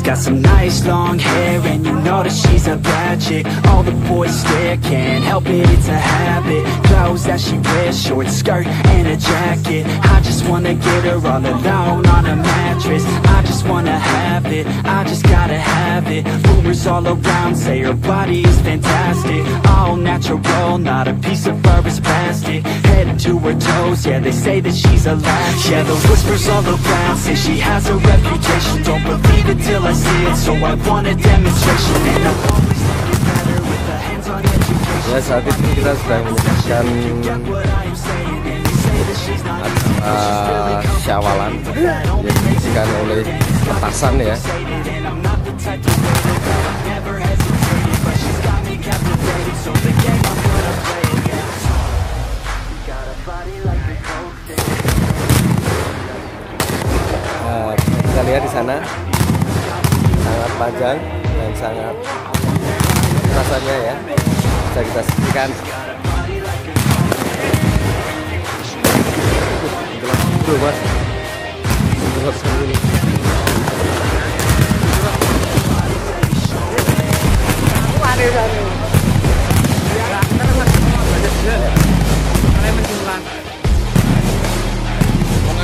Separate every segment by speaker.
Speaker 1: got some nice long hair, and you know that she's a bad chick. All the boys stare, can't help it, it's a habit. Clothes that she wears, short skirt and a jacket. I just wanna get her all alone on a mattress. I just wanna have it, I just gotta have it. Rumors all around say her body is fantastic. All natural, not a piece of fur is plastic. Head to her toes, yeah, they say that she's a latch. Yeah, the whispers all around say she has a reputation. Don't believe it till I see it, so I want a demonstration. And I'll always make it better with a hands-on education.
Speaker 2: Ya, saat ini kita sedang menyaksikan Syawalan yang disajikan oleh petasan ya. Kita lihat di sana sangat panjang dan sangat rasanya ya, bisa kita saksikan. Tuh mas,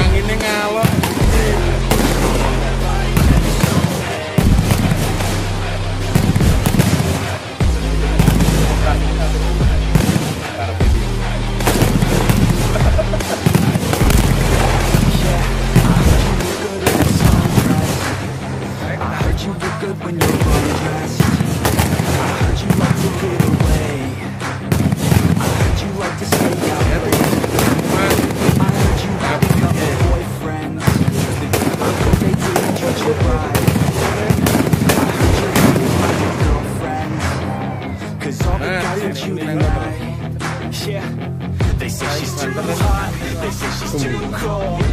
Speaker 2: anginnya ngalor.
Speaker 1: They say she's too hot, they say she's too cold.